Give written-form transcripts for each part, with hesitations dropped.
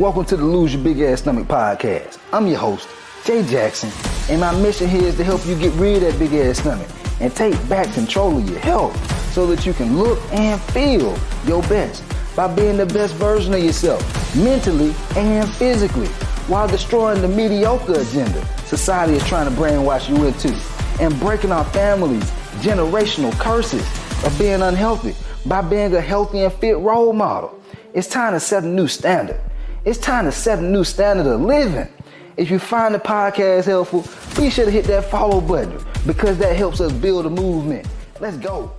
Welcome to the Lose Your Big Ass Stomach podcast. I'm your host, Jay Jackson, and my mission here is to help you get rid of that big ass stomach and take back control of your health so that you can look and feel your best by being the best version of yourself, mentally and physically, while destroying the mediocre agenda society is trying to brainwash you into, and breaking our families' generational curses of being unhealthy by being a healthy and fit role model. It's time to set a new standard. It's time to set a new standard of living. If you find the podcast helpful, be sure to hit that follow button because that helps us build a movement. Let's go.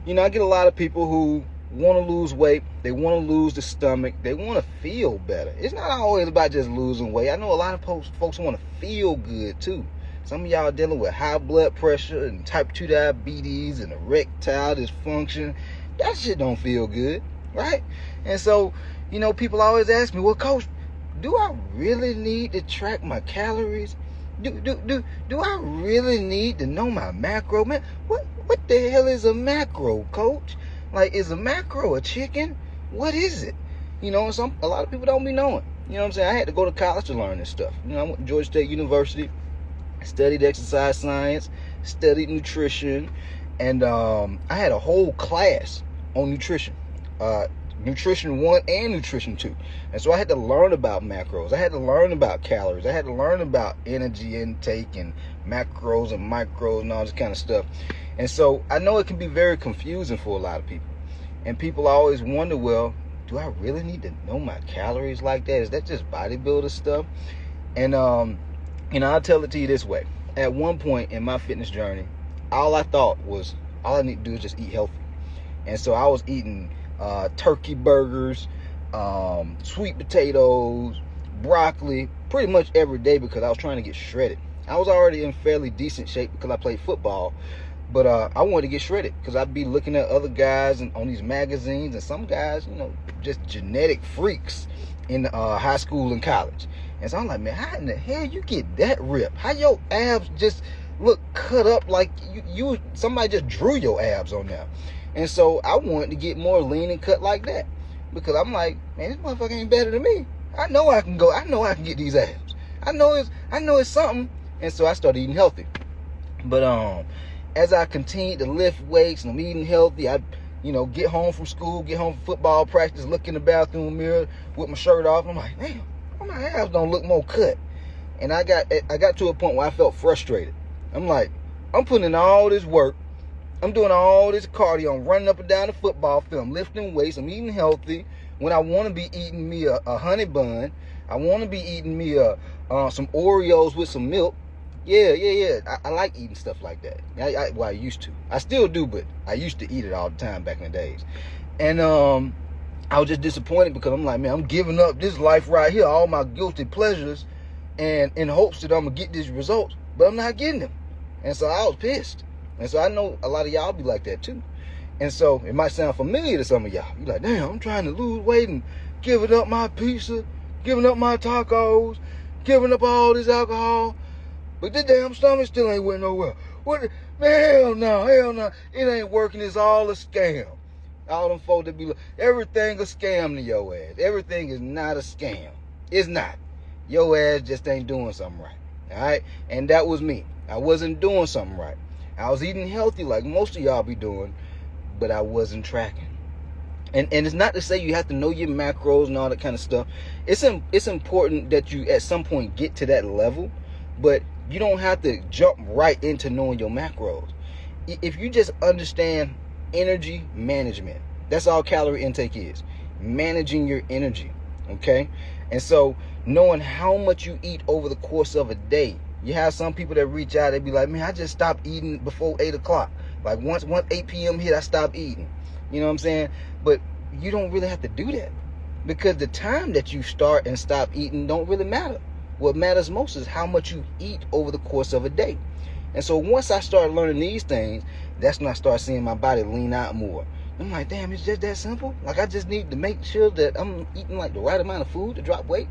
You know, I get a lot of people who want to lose weight. They want to lose the stomach. They want to feel better. It's not always about just losing weight. I know a lot of folks want to feel good too. Some of y'all are dealing with high blood pressure and type 2 diabetes and erectile dysfunction. That shit don't feel good, right? And so, you know, people always ask me, well, Coach, do I really need to track my calories? Do I really need to know my macro? Man, what the hell is a macro, Coach? Like, is a macro a chicken? What is it? You know, a lot of people don't be knowing. You know what I'm saying? I had to go to college to learn this stuff. You know, I went to Georgia State University, studied exercise science, studied nutrition, and I had a whole class on nutrition. Nutrition 1 and Nutrition 2. And so I had to learn about macros. I had to learn about calories. I had to learn about energy intake and macros and micros and all this kind of stuff. And so I know it can be very confusing for a lot of people. And people always wonder, well, do I really need to know my calories like that? Is that just bodybuilder stuff? And, you know, I'll tell it to you this way. At one point in my fitness journey, all I thought was, all I need to do is just eat healthy. And so I was eating turkey burgers, sweet potatoes, broccoli, pretty much every day because I was trying to get shredded. I was already in fairly decent shape because I played football, but I wanted to get shredded because I'd be looking at other guys on these magazines, and some guys, you know, just genetic freaks in high school and college. And so I'm like, man, how in the hell you get that ripped? How your abs just look cut up like you somebody just drew your abs on them? And so I wanted to get more lean and cut like that because I'm like, man, this motherfucker ain't better than me. I know I can get these abs. I know it's something. And so I started eating healthy. But as I continued to lift weights and I'm eating healthy, I, you know, get home from school, get home from football practice, look in the bathroom mirror with my shirt off. I'm like, damn, my abs don't look more cut. And I got to a point where I felt frustrated. I'm like, I'm putting in all this work. I'm doing all this cardio. I'm running up and down the football field. I'm lifting weights. I'm eating healthy. When I want to be eating me a honey bun, I want to be eating me some Oreos with some milk. Yeah. I like eating stuff like that. I used to. I still do, but I used to eat it all the time back in the days. And I was just disappointed because I'm like, man, I'm giving up this life right here, all my guilty pleasures, and in hopes that I'm going to get these results, but I'm not getting them. And so I was pissed. And so I know a lot of y'all be like that too. And so it might sound familiar to some of y'all. You're like, damn, I'm trying to lose weight and giving up my pizza, giving up my tacos, giving up all this alcohol. But this damn stomach still ain't went nowhere. What? Hell no. It ain't working. It's all a scam. All them folks that be like, everything a scam to your ass. Everything is not a scam. It's not. Your ass just ain't doing something right. All right? And that was me. I wasn't doing something right. I was eating healthy like most of y'all be doing, but I wasn't tracking. And it's not to say you have to know your macros and all that kind of stuff. It's important that you at some point get to that level, but you don't have to jump right into knowing your macros. If you just understand energy management, that's all calorie intake is. Managing your energy, okay? And so knowing how much you eat over the course of a day. You have some people that reach out, they be like, man, I just stopped eating before 8 o'clock. Like once 8 p.m. hit, I stopped eating. You know what I'm saying? But you don't really have to do that because the time that you start and stop eating don't really matter. What matters most is how much you eat over the course of a day. And so once I started learning these things, that's when I started seeing my body lean out more. I'm like, damn, it's just that simple? Like I just need to make sure that I'm eating like the right amount of food to drop weight.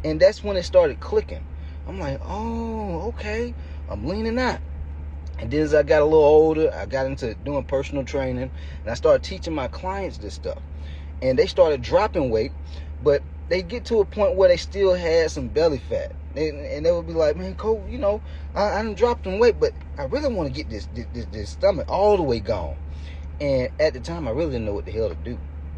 And that's when it started clicking. I'm like, oh, okay, I'm leaning out. And then as I got a little older, I got into doing personal training, and I started teaching my clients this stuff. and they started dropping weight, but they get to a point where they still had some belly fat. And they would be like, man, Coach, I done dropped in weight, but I really want to get this stomach all the way gone. And at the time, I really didn't know what the hell to do.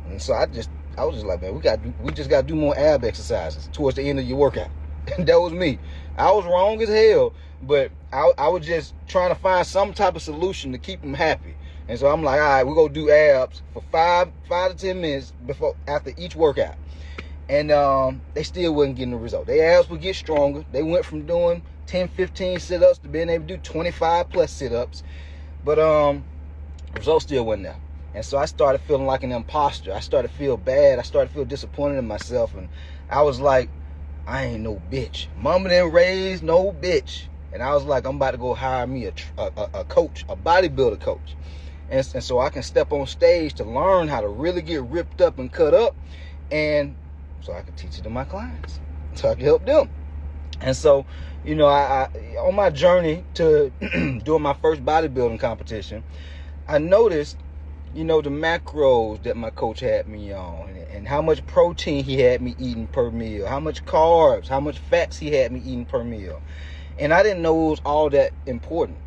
And so I was just like, man, we just got to do more ab exercises towards the end of your workout. And that was me. I was wrong as hell, but I was just trying to find some type of solution to keep them happy. And so I'm like, all right, we're going to do abs for 5 to 10 minutes after each workout. And they still wasn't getting the result. Their abs would get stronger. They went from doing 10, 15 sit-ups to being able to do 25 plus sit-ups. But results still wasn't there. And so I started feeling like an imposter. I started to feel bad. I started to feel disappointed in myself. And I was like, I ain't no bitch. Mama didn't raise no bitch. And I was like, I'm about to go hire me a coach, a bodybuilder coach. And so I can step on stage to learn how to really get ripped up and cut up. And so I can teach it to my clients. So I can help them. And so, I on my journey to doing my first bodybuilding competition, I noticed, the macros that my coach had me on, and how much protein he had me eating per meal, how much carbs, how much fats he had me eating per meal. And I didn't know it was all that important,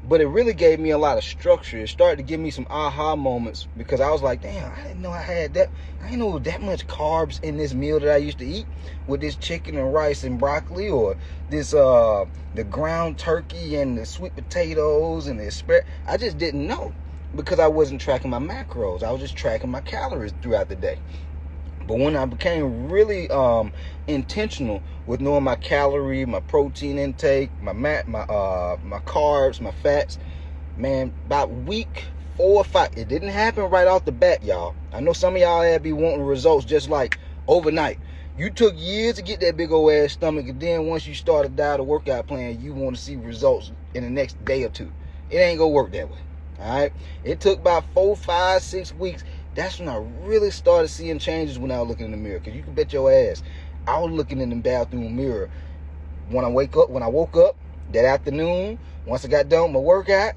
but it really gave me a lot of structure. It started to give me some aha moments, because I was like, damn, I didn't know I had that. I didn't know that much carbs in this meal that I used to eat with this chicken and rice and broccoli, or this the ground turkey and the sweet potatoes and the asparagus. I just didn't know, because I wasn't tracking my macros. I was just tracking my calories throughout the day. But when I became really intentional with knowing my calorie, my protein intake, my carbs, my fats, man, about week 4 or 5, it didn't happen right off the bat, y'all. I know some of y'all had be wanting results just like overnight. You took years to get that big old ass stomach, and then once you start a diet or workout plan, you want to see results in the next day or two. It ain't gonna work that way. All right. It took about 4, 5, 6 weeks. That's when I really started seeing changes when I was looking in the mirror. Because you can bet your ass, I was looking in the bathroom mirror when I woke up that afternoon, once I got done with my workout,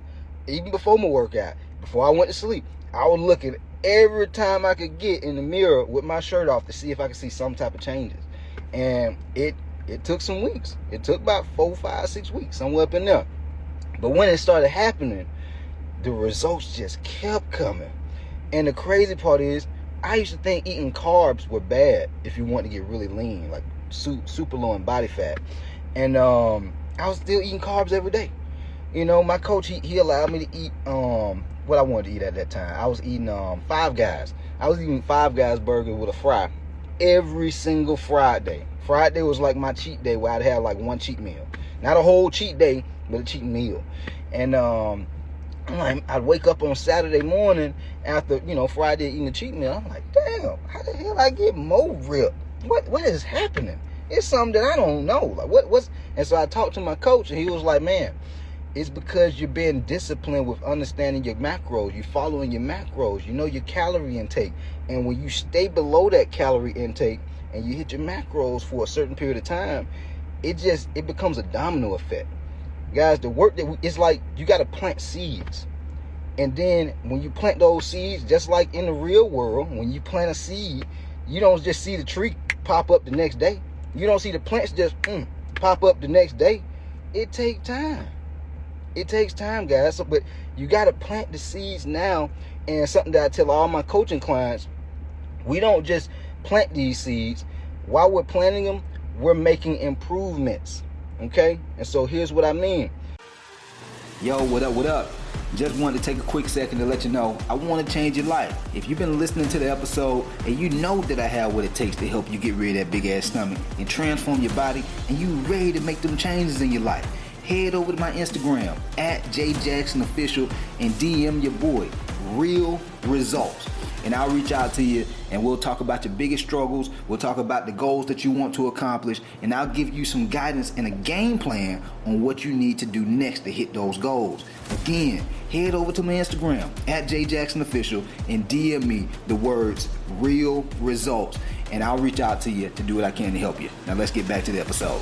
even before my workout, before I went to sleep, I was looking every time I could get in the mirror with my shirt off to see if I could see some type of changes. And it took some weeks. It took about 4, 5, 6 weeks, somewhere up in there. But when it started happening, the results just kept coming. And the crazy part is, I used to think eating carbs were bad if you want to get really lean, like super low in body fat. And I was still eating carbs every day. My coach, he allowed me to eat what I wanted to eat at that time. I was eating Five Guys. I was eating Five Guys burger with a fry every single Friday. Friday was like my cheat day, where I'd have like one cheat meal. Not a whole cheat day, but a cheat meal. And I'd wake up on Saturday morning after, Friday eating a cheat meal. I'm like, damn, how the hell I get more ripped? What is happening? It's something that I don't know. Like what's and so I talked to my coach, and he was like, man, it's because you're being disciplined with understanding your macros. You're following your macros. You know your calorie intake. And when you stay below that calorie intake and you hit your macros for a certain period of time, it becomes a domino effect. Guys, the work it's like you got to plant seeds. And then when you plant those seeds, just like in the real world, when you plant a seed, you don't just see the tree pop up the next day. You don't see the plants just pop up the next day. It takes time. It takes time, guys. But you got to plant the seeds now. And something that I tell all my coaching clients, we don't just plant these seeds. While we're planting them, we're making improvements. Okay? And so here's what I mean. Yo, what up? Just wanted to take a quick second to let you know I want to change your life. If you've been listening to the episode and you know that I have what it takes to help you get rid of that big ass stomach and transform your body, and you ready to make them changes in your life, head over to my Instagram @JJacksonOfficial and DM your boy Real Results. And I'll reach out to you, and we'll talk about your biggest struggles. We'll talk about the goals that you want to accomplish, and I'll give you some guidance and a game plan on what you need to do next to hit those goals. Again, head over to my Instagram @JJacksonOfficial and DM me the words Real Results, and I'll reach out to you to do what I can to help you. Now let's get back to the episode.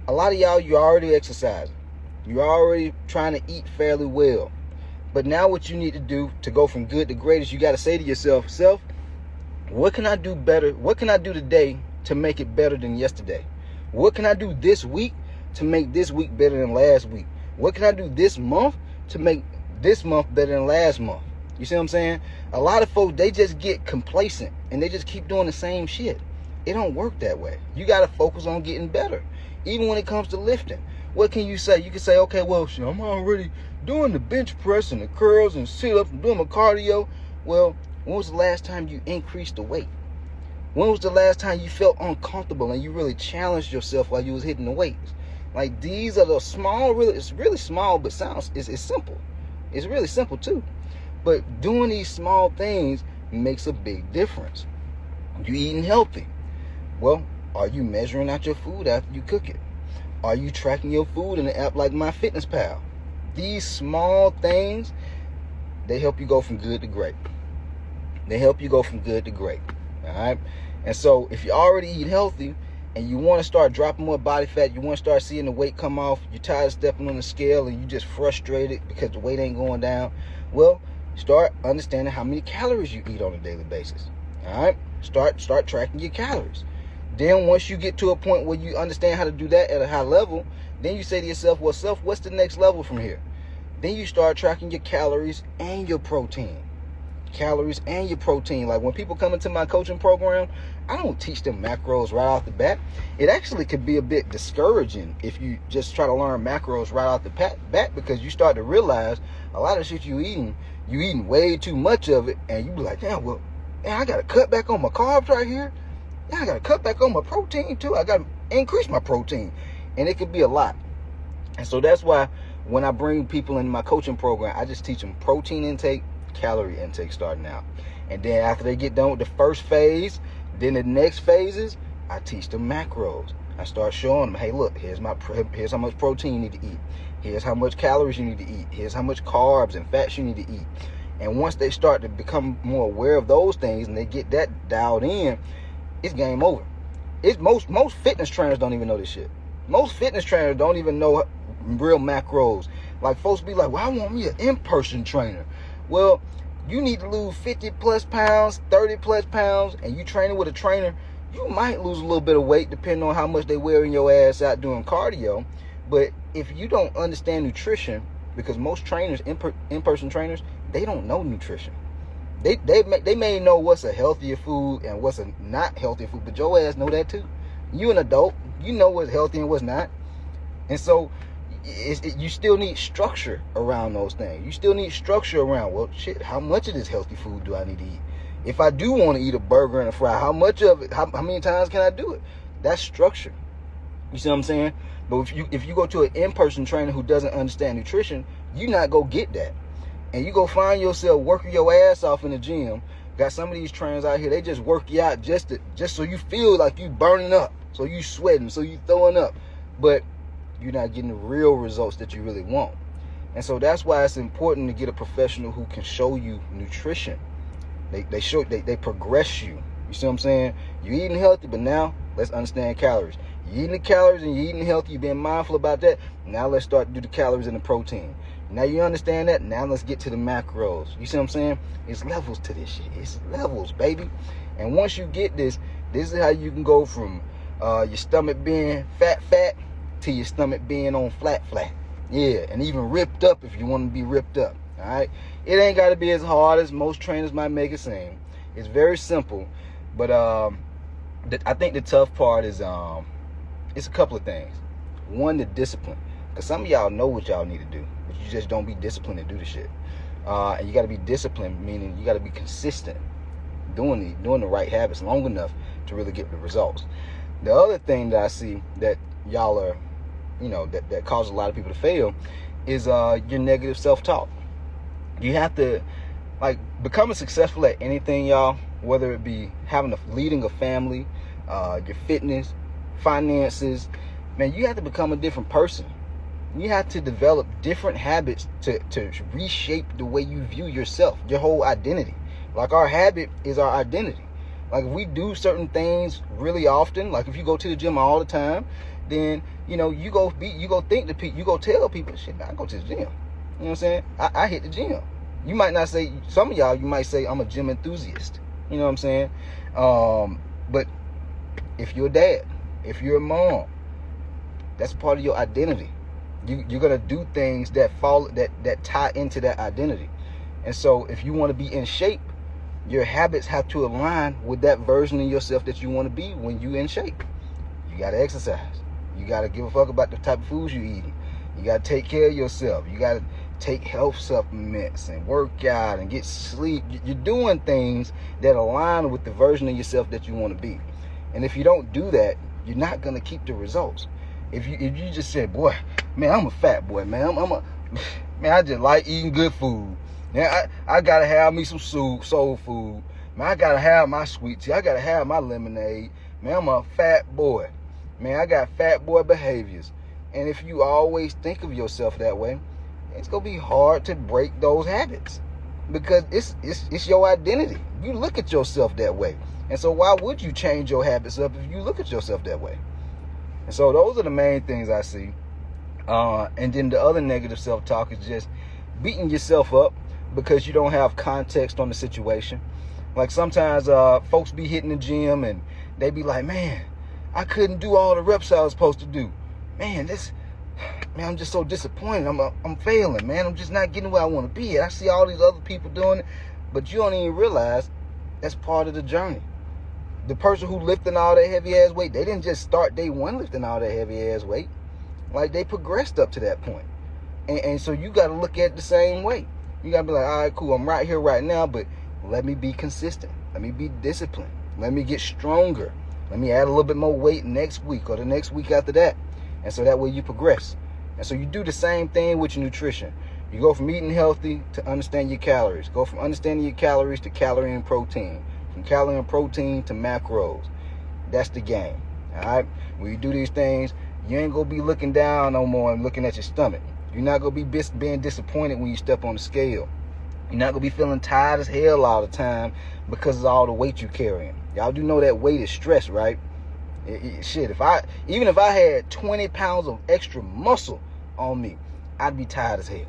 A lot of y'all, you're already exercising. You're already trying to eat fairly well. But now what you need to do to go from good to great is you got to say to yourself, What can I do better? What can I do today to make it better than yesterday? What can I do this week to make this week better than last week? What can I do this month to make this month better than last month? You see what I'm saying? A lot of folks, they just get complacent and they just keep doing the same shit. It don't work that way. You got to focus on getting better. Even when it comes to lifting. What can you say? You can say, okay, well, shit, I'm already doing the bench press and the curls and sit-ups and doing my cardio. Well, when was the last time you increased the weight? When was the last time you felt uncomfortable and you really challenged yourself while you was hitting the weights? Like, these are the small, it's really small, but it's simple. It's really simple too. But doing these small things makes a big difference. You eating healthy. Well, are you measuring out your food after you cook it? Are you tracking your food in an app like MyFitnessPal? These small things, they help you go from good to great. They help you go from good to great. All right? And so if you already eat healthy and you want to start dropping more body fat, you want to start seeing the weight come off, you're tired of stepping on the scale and you just frustrated because the weight ain't going down, well, start understanding how many calories you eat on a daily basis. All right? Start tracking your calories. Then once you get to a point where you understand how to do that at a high level, then you say to yourself, well, self, what's the next level from here? Then you start tracking your calories and your protein. Calories and your protein. Like when people come into my coaching program, I don't teach them macros right off the bat. It actually could be a bit discouraging if you just try to learn macros right off the bat, because you start to realize a lot of shit you eating way too much of it, and you be like, damn, well, man, I got to cut back on my carbs right here. Yeah, I got to cut back on my protein too. I got to increase my protein. And it could be a lot. And so that's why when I bring people into my coaching program, I just teach them protein intake, calorie intake starting out. And then after they get done with the first phase, then the next phases, I teach them macros. I start showing them, hey, look, here's how much protein you need to eat. Here's how much calories you need to eat. Here's how much carbs and fats you need to eat. And once they start to become more aware of those things and they get that dialed in, it's game over. It's most fitness trainers don't even know this shit. Most fitness trainers don't even know real macros. Like folks be like, well, I want me an in-person trainer. Well, you need to lose 50 plus pounds, 30 plus pounds, and you training with a trainer, you might lose a little bit of weight depending on how much they wearing your ass out doing cardio. But if you don't understand nutrition, because most trainers, in-person trainers, they don't know nutrition. They may know what's a healthier food and what's a not healthy food, but your ass know that too. You an adult, you know what's healthy and what's not. And so you still need structure around those things. You still need structure around, well, shit, how much of this healthy food do I need to eat? If I do want to eat a burger and a fry, how much of it, how many times can I do it? That's structure. You see what I'm saying? But if you go to an in-person trainer who doesn't understand nutrition, you not go get that. And you go find yourself working your ass off in the gym. Got some of these trainers out here, they just work you out just so you feel like you burning up, so you sweating, so you throwing up. But you're not getting the real results that you really want. And so that's why it's important to get a professional who can show you nutrition. They progress you. You see what I'm saying? You're eating healthy, but now let's understand calories. You're eating the calories and you're eating healthy, you're being mindful about that. Now let's start to do the calories and the protein. Now you understand that. Now let's get to the macros. You see what I'm saying? It's levels to this shit. It's levels, baby. And once you get this is how you can go from your stomach being fat to your stomach being on flat. Yeah, and even ripped up if you want to be ripped up. All right? It ain't got to be as hard as most trainers might make it seem. It's very simple. But I think the tough part is it's a couple of things. One, the discipline. Because some of y'all know what y'all need to do, but you just don't be disciplined to do the shit. And you got to be disciplined, meaning you got to be consistent doing the right habits long enough to really get the results. The other thing that I see that y'all are, that causes a lot of people to fail is your negative self-talk. You have to, becoming successful at anything, y'all, whether it be leading a family, your fitness, finances, man, you have to become a different person. You have to develop different habits to reshape the way you view yourself, your whole identity. Like our habit is our identity. Like if we do certain things really often, like if you go to the gym all the time, then you go think to people, you go tell people, shit, man, I go to the gym. You know what I'm saying? I hit the gym. You might not say, some of y'all, you might say I'm a gym enthusiast. You know what I'm saying? But if you're a dad, if you're a mom, that's part of your identity. You're gonna do things that tie into that identity. And so if you want to be in shape, your habits have to align with that version of yourself that you want to be when you're in shape. You gotta exercise. You gotta give a fuck about the type of foods you eat. You gotta take care of yourself. You gotta take health supplements and work out and get sleep. You're doing things that align with the version of yourself that you want to be. And if you don't do that, you're not gonna keep the results. If you just say, boy, man, I'm a fat boy, man. Man, I just like eating good food. Man, I gotta have me some soul food. Man, I gotta have my sweet tea. I gotta have my lemonade. Man, I'm a fat boy. Man, I got fat boy behaviors. And if you always think of yourself that way, it's gonna be hard to break those habits, because it's your identity. You look at yourself that way. And so why would you change your habits up if you look at yourself that way? And so those are the main things I see. And then the other negative self-talk is just beating yourself up because you don't have context on the situation. Like sometimes folks be hitting the gym and they be like, man, I couldn't do all the reps I was supposed to do. Man, I'm just so disappointed. I'm failing, man. I'm just not getting where I want to be at. I see all these other people doing it, but you don't even realize that's part of the journey. The person who lifting all that heavy ass weight, they didn't just start day one lifting all that heavy ass weight. Like, they progressed up to that point. And so you got to look at it the same way. You got to be like, all right, cool, I'm right here right now, but let me be consistent. Let me be disciplined. Let me get stronger. Let me add a little bit more weight next week or the next week after that. And so that way you progress. And so you do the same thing with your nutrition. You go from eating healthy to understand your calories. Go from understanding your calories to calorie and protein. From calorie and protein to macros. That's the game. All right? When you do these things, you ain't going to be looking down no more and looking at your stomach. You're not going to be being disappointed when you step on the scale. You're not going to be feeling tired as hell all the time because of all the weight you're carrying. Y'all do know that weight is stress, right? Shit, even if I had 20 pounds of extra muscle on me, I'd be tired as hell.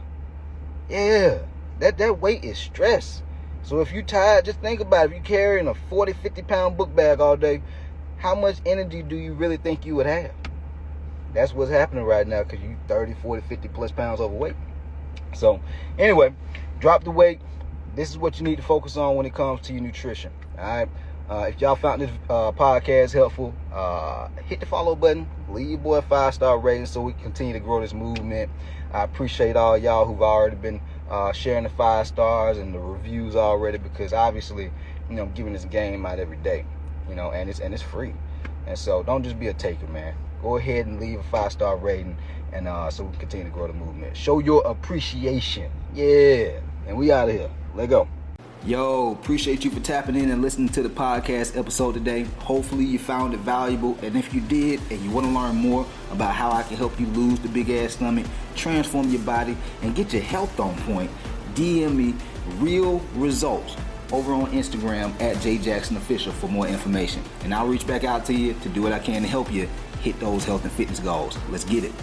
Yeah, that weight is stress. So if you're tired, just think about it. If you're carrying a 40, 50 pound book bag all day, how much energy do you really think you would have? That's what's happening right now because you 30, 40, 50 plus pounds overweight. So anyway, drop the weight. This is what you need to focus on when it comes to your nutrition. All right. If y'all found this podcast helpful, hit the follow button. Leave your boy a 5-star rating so we can continue to grow this movement. I appreciate all y'all who've already been sharing the 5 stars and the reviews already, because obviously, I'm giving this game out every day, and it's free. And so don't just be a taker, man. Go ahead and leave a 5-star rating, and so we can continue to grow the movement. Show your appreciation. Yeah. And we out of here. Let go. Yo, appreciate you for tapping in and listening to the podcast episode today. Hopefully you found it valuable. And if you did, and you want to learn more about how I can help you lose the big ass stomach, transform your body, and get your health on point, DM me real results over on Instagram at JJacksonOfficial for more information. And I'll reach back out to you to do what I can to help you hit those health and fitness goals. Let's get it.